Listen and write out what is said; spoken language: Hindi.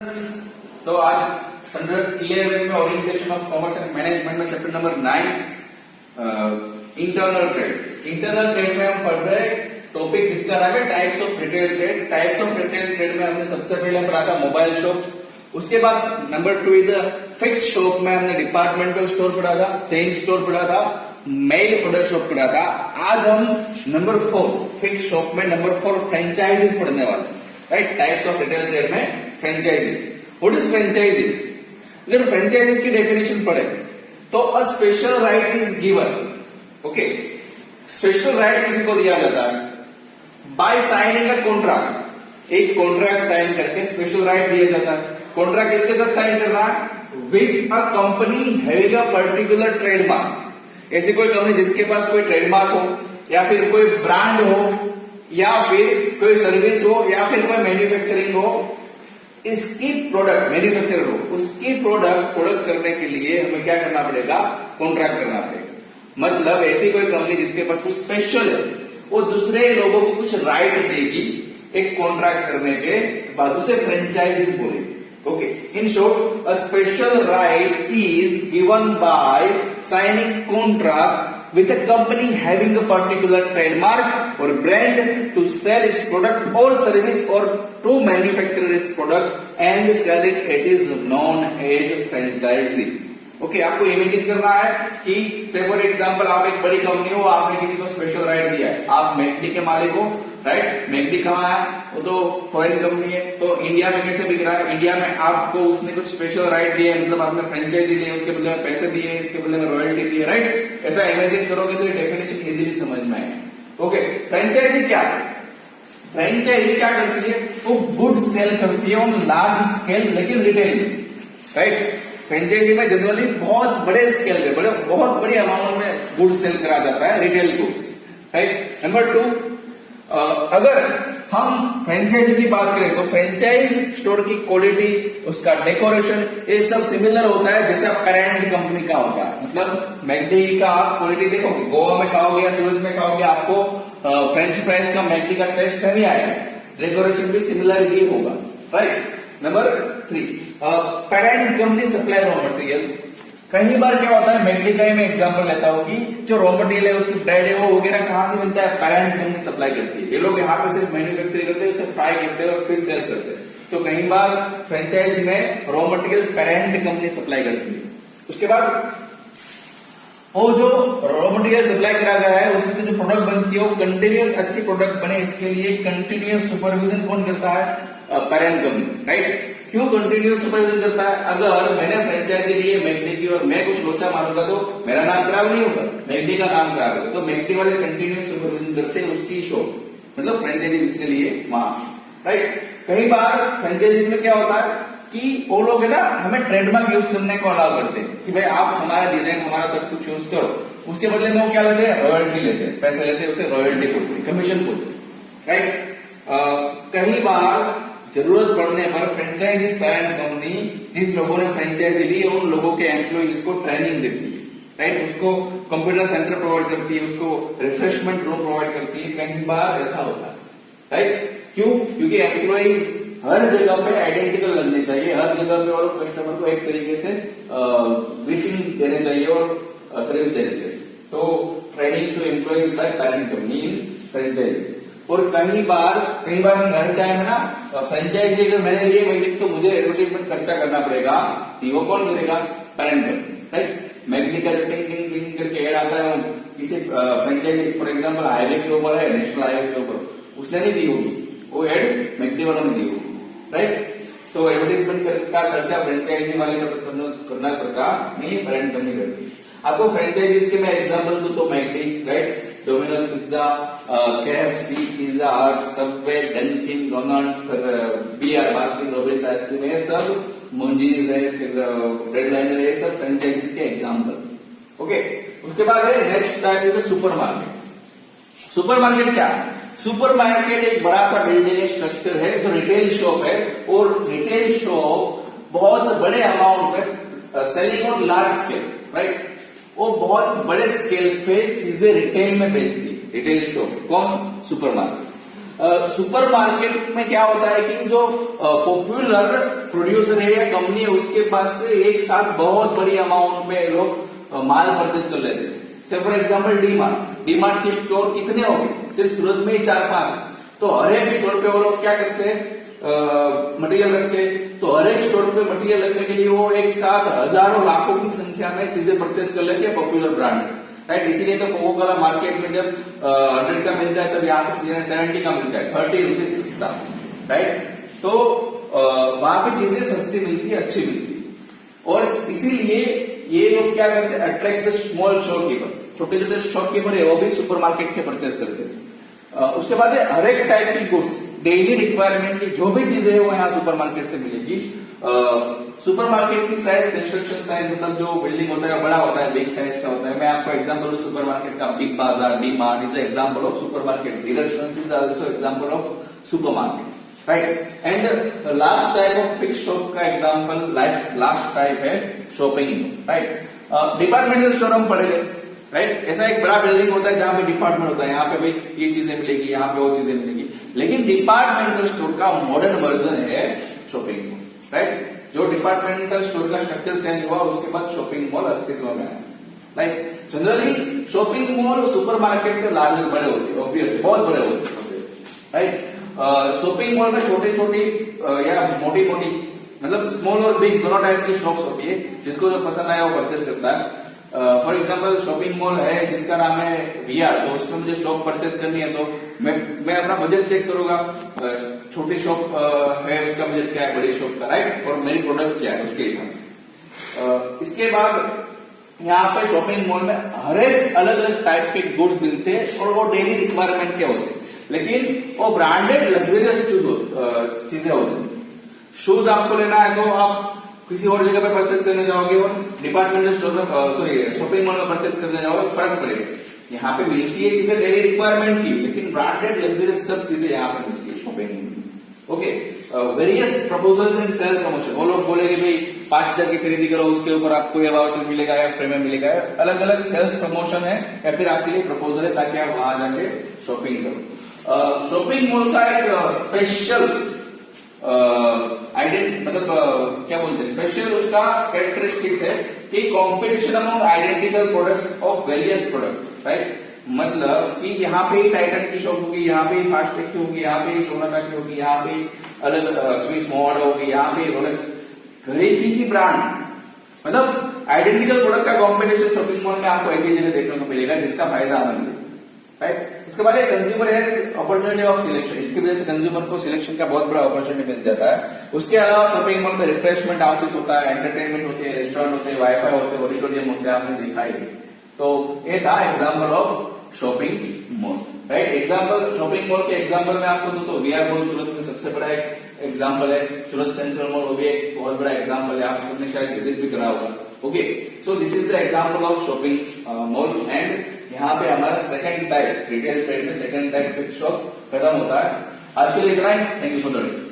तो आज स्टैंडर्ड क्लियर वे में orientation of commerce and management में चैप्टर नंबर 9 इंटरनल ट्रेड में हम पढ़ रहे हैं। टॉपिक किसका रहा है? Types of retail trade. Types of retail trade में हमने सबसे पहले पढ़ा था मोबाइल शॉप्स। उसके बाद नंबर 2 इज फिक्स शॉप में हमने डिपार्टमेंटल स्टोर पढ़ा था, चेन स्टोर पढ़ा था, मेल प्रोडक्ट शॉप पढ़ा था। आज हम नंबर 4 फिक्स शॉप में नंबर 4 फ्रेंचाइजीज पढ़ने वाले, right? Types of retail trade में फ्रेंचाइजीज। What is franchises? अगर फ्रेंचाइजीज की डेफिनेशन पढ़े तो a special right is given. Okay, special right किसी को दिया जाता है बाय साइनिंग अ कॉन्ट्रैक्ट। एक कॉन्ट्रैक्ट साइन करके स्पेशल राइट दिया जाता है। कॉन्ट्रैक्ट किसके साथ साइन कर रहा है? With a company having a particular trademark. ऐसी कोई कंपनी जिसके पास कोई ट्रेडमार्क हो, या फिर कोई ब्रांड हो, या फिर कोई सर्विस हो, या फिर कोई मैन्युफैक्चरिंग हो, इसकी प्रोडक्ट मैन्युफैक्चरर हो, उसकी प्रोडक्ट करने के लिए हमें क्या करना पड़ेगा? कॉन्ट्रैक्ट करना पड़ेगा। मतलब ऐसी कोई कंपनी जिसके पास कुछ स्पेशल है, वो दूसरे लोगों को कुछ राइट देगी एक कॉन्ट्रैक्ट करने के बाद, उसे फ्रेंचाइजीज बोलेगी। Okay, in short a special right is given by signing contract with a company having a particular trademark or brand to sell its product or service or to manufacture its product and sell it. It is known as franchising. Okay, आपको इमेजिन करना है कि से फॉर एग्जांपल आप एक बड़ी कंपनी हो, आपने किसी को स्पेशल राइट दिया है, आप मैकडी के मालिक हो, राइट? मैकडी कहाँ है? वो तो फॉरेन कंपनी है, तो इंडिया में कैसे बिक रहा है? इंडिया में आपको उसने कुछ स्पेशल राइट दिया है, मतलब आपने फ्रेंचाइजी दी है, उसके बदले में पैसे दिए हैं, इसके बदले में रॉयल्टी दी है, राइट? ऐसा इमेजिन करोगे तो ये डेफिनेशन इजीली समझ में आएगा। ओके, फ्रेंचाइजी क्या है? फ्रेंचाइजी क्या करती है? वो गुड्स सेल करती है ऑन लार्ज स्केल, लेकिन रिटेल में, राइट? फ्रेंचाइजी में जनरली बहुत बड़े स्केल पे, बहुत बड़ी अमाउंट में गुड्स सेल करा जाता है, रिटेल गुड्स, राइट? नंबर 2, अगर हम फ्रेंचाइजी की बात करें तो फ्रेंचाइज स्टोर की क्वालिटी, उसका डेकोरेशन, ये सब सिमिलर होता है जैसे पेरेंट कंपनी का होता है। मतलब मैकडी का आप क्वालिटी देखोगे, गोवा में खाओगे या सूरत में खाओगे, आपको फ्रेंच फ्राइज का मैकडी का टेस्ट नहीं आएगा, डेकोरेशन भी सिमिलर ही होगा, right? Number 3, parent company supply raw material. कई बार क्या होता है, मैकडी का ही मैं एग्जांपल लेता हूं कि जो रॉ मटेरियल है, उसकी ब्रेड है, वो वगैरह कहां से मिलता है? पेरेंट कंपनी सप्लाई करती है। ये लोग यहाँ पे सिर्फ मैन्युफैक्चरिंग करते हैं, उसे फ्राई करते हैं और फिर सेल करते हैं। तो कई बार फ्रेंचाइजी में raw material parent company supply करती है। उसके बाद वो जो रॉ मटेरियल सप्लाई करा गया है, उसमें से जो प्रोडक्ट बनती है वो कंटिन्यूअस अच्छी प्रोडक्ट बने, इसके लिए कंटिन्यूअस सुपरविजन कौन करता है? Parent company, right? क्यों कंटिन्यूअस सुपरविजन करता है? अगर मैंने फ्रेंचाइजी ली है मैकडी की और मैं कुछ लोचा मारूंगा तो मेरा नाम खराब नहीं होगा, मैकडी का नाम खराब होगा। तो मैकडी वाले कंटिन्यूअस सुपरविजन करते हैं उसकी शॉप, मतलब फ्रेंचाइजी के लिए वहां, राइट? कई बार फ्रेंचाइजीज में क्या होता है कि वो लोग है ना, हमें ट्रेडमार्क यूज करने को अलाउ करते हैं कि भाई आप हमारा डिजाइन, हमारा सब कुछ यूज करो, उसके बदले में वो क्या लेते हैं? रॉयल्टी लेते हैं, पैसे लेते हैं, उसे रॉयल्टी बोलते हैं, कमीशन बोलते हैं, राइट? कई बार जरूरत पड़ने पर फ्रेंचाइजीज पेरेंट कंपनी जिस लोगों ने फ्रेंचाइजी ली है उन लोगों के एम्प्लॉइज को ट्रेनिंग देती है, राइट? उसको कंप्यूटर सेंटर प्रोवाइड करती है, उसको रिफ्रेशमेंट रूम प्रोवाइड करती है। कई बार ऐसा होता है, राइट? क्यों? क्योंकि एम्प्लॉइज हर जगह पे आइडेंटिकल लगने चाहिए, हर जगह पे और कस्टमर को एक तरीके से ब्रीफिंग देने चाहिए और सर्विस देने चाहिए। तो training to employees by parent company in franchisees. और कई बार हर टाइम है ना, फ्रेंचाइजी अगर मैंने लिए मैकडी तो मुझे एडवर्टाइजमेंट खर्चा करना पड़ेगा, वो कौन करेगा? Parent company, right? मैकडी का जो टिंग टिंग टिंग करके ऐड आता है किसी फ्रेंचाइजी, फॉर एग्जांपल हाईवे के ऊपर है, नेशनल हाईवे के ऊपर, उसने नहीं दी होगी, वो एड मैकडी वालों ने दी होगी, राइट? तो एडवर्टाइजमेंट का खर्चा फ्रेंचाइजी वाले करना पड़ता नहीं, पेरेंट कंपनी करती। आपको फ्रेंचाइजीज के मैं एग्जांपल दूं तो McD, right? Domino's pizza, KFC, pizza hut, subway, Dunkin Donuts, BR Baskin Robbins ice cream, ये सब मुंजीज है, फिर ब्रेड लाइनर, ये सब फ्रेंचाइजीज के एग्जांपल। ओके, उसके बाद है next type is supermarket. Supermarket क्या है? सुपरमार्केट एक बड़ा सा बिल्डिंग स्ट्रक्चर है जो रिटेल शॉप है, और रिटेल शॉप बहुत बड़े अमाउंट में selling on large scale, right? वो बहुत बड़े स्केल पे चीजें रिटेल में बेचती है, रिटेल शॉप। कौन? सुपरमार्केट। सुपर मार्केट में क्या होता है कि जो पॉपुलर प्रोड्यूसर है या कंपनी है उसके पास से एक साथ बहुत बड़ी अमाउंट में लोग माल परचेज कर लेते हैं। से फॉर एग्जांपल डी-मार्ट के स्टोर कितने होंगे, सिर्फ सूरत में ही 4-5। तो हर एक स्टोर पे वो लोग क्या करते हैं, मटेरियल रखते हैं। तो हर एक स्टोर पे मटेरियल रखने के लिए वो एक साथ हजारों लाखों की संख्या में चीजें परचेज कर लेते हैं पॉपुलर ब्रांड से, राइट। इसीलिए तो कोको कोला मार्केट में जब 100 का मिलता है तब यहाँ पे 70 का मिलता है, 30 रुपीज सस्ता, राइट। तो वहां पे चीजें सस्ती मिलती है, अच्छी मिलती है। और इसीलिए ये लोग क्या करते हैं, अट्रैक्ट द स्मॉल शॉपकीपर, छोटे छोटे शॉपकीपर है वो भी सुपरमार्केट के परचेज करते हैं। उसके बाद हर एक टाइप की गुड्स, डेली रिक्वायरमेंट की जो भी चीजें है वो यहाँ सुपरमार्केट से मिलेगी। सुपरमार्केट की साइज, कंस्ट्रक्शन साइज, मतलब जो बिल्डिंग होता है बड़ा होता है, बिग साइज का होता है। मैं आपको एग्जांपल दूं सुपरमार्केट का, बिग बाजार, D-Mart is example of supermarket. Dheeraj is also example of supermarket, right. And last type of fix shop का एग्जांपल, लास्ट टाइप है शॉपिंग, राइट। डिपार्टमेंटल स्टोर हम पढ़े, राइट। ऐसा एक बड़ा बिल्डिंग होता है जहां पे डिपार्टमेंट होता है, यहाँ पे भाई ये चीजें मिलेगी, यहाँ पे वो चीजें मिलेगी। लेकिन डिपार्टमेंटल स्टोर का मॉडर्न वर्जन है शॉपिंग मॉल, राइट। जो डिपार्टमेंटल स्टोर का स्ट्रक्चर चेंज हुआ उसके बाद शॉपिंग मॉल अस्तित्व में आया, right. Generally shopping mall supermarket से लार्ज बड़े होते हैं, ऑब्वियसली बहुत बड़े होते हैं, राइट। शॉपिंग मॉल में छोटी छोटी या मोटी मोटी, मतलब स्मॉल और बिग दोनों टाइप की शॉप्स होती है, जिसको जो पसंद आया वो परचेज करता है। फॉर एग्जाम्पल शॉपिंग मॉल है जिसका नाम है VR, तो उसमें मुझे शॉप परचेज करनी है तो मैं अपना बजट चेक करूंगा, छोटी शॉप है उसका बजट क्या है, बड़ी शॉप का, राइट, और मेरी प्रोडक्ट क्या है उसके हिसाब से। इसके बाद यहाँ पे शॉपिंग मॉल में हर एक अलग अलग टाइप के गुड्स मिलते हैं और वो डेली रिक्वायरमेंट के होते हैं, लेकिन वो ब्रांडेड लग्जरियस चीजें होती हैं। शूज आपको लेना है तो आप किसी और जगह पे परचेज करने जाओगे और डिपार्टमेंटल स्टोर में, सॉरी शॉपिंग मॉल में परचेज करने जाओगे, फर्क पड़ेगा। यहाँ पे मिलती है चीजें डेली रिक्वायरमेंट की, लेकिन ब्रांडेड लग्जरियस सब चीजें यहाँ पे मिलती है शॉपिंग में। Okay, various proposals and sale promotion, वो लोग बोलेंगे भाई 5,000 की खरीदी करो, उसके ऊपर आपको ये वाउचर मिलेगा या फ्री में मिलेगा, अलग अलग सेल्स प्रमोशन है या फिर आपके लिए प्रपोजल है ताकि आप वहां जाके शॉपिंग करो। शॉपिंग मॉल का एक स्पेशल मतलब क्या बोलते हैं, स्पेशल उसका कैरेक्टरिस्टिक्स है कि competition among identical products of various product, right. मतलब कि यहाँ पे ही टाइटन की शॉप होगी, यहाँ पे ही फास्टटेक की होगी, यहाँ पे ही सोनाटा की होगी, यहाँ पे अलग स्विस मोड होगी, यहाँ पे रोलेक्स, घड़ी की ब्रांड, मतलब आइडेंटिकल प्रोडक्ट का कॉम्पिटिशन शॉपिंग मॉल में आपको एक ही जगह देखने को मिलेगा, जिसका फायदा हमें, राइट। उसके बाद कंज्यूमर है अपॉर्चुनिटी ऑफ सिलेक्शन, इसकी वजह से कंज्यूमर को सिलेक्शन का बहुत बड़ा अपॉर्चुनिटी मिल जाता है। उसके अलावा शॉपिंग मॉल में रिफ्रेशमेंट हाउसेस होता है, एंटरटेनमेंट होते हैं, रेस्टोरेंट होते हैं, वाईफाई होते हैं, ऑडिटोरियम होते हैं, आपने देखा ही। तो ये था example of shopping mall, right. Example shopping mall के एग्जाम्पल में आपको दूं तो VR मॉल सूरत में सबसे बड़ा एक एग्जाम्पल है, सूरत सेंट्रल मॉल वो भी एक बहुत बड़ा एग्जाम्पल है, आप सबने शायद विजिट भी करा होगा। Okay, so this is the example of shopping mall. And यहाँ पे हमारा सेकंड टाइप, रिटेल ट्रेड में सेकंड टाइप फिक्स शॉप खत्म होता है। आज के लिए इतना ही, thank you for the day.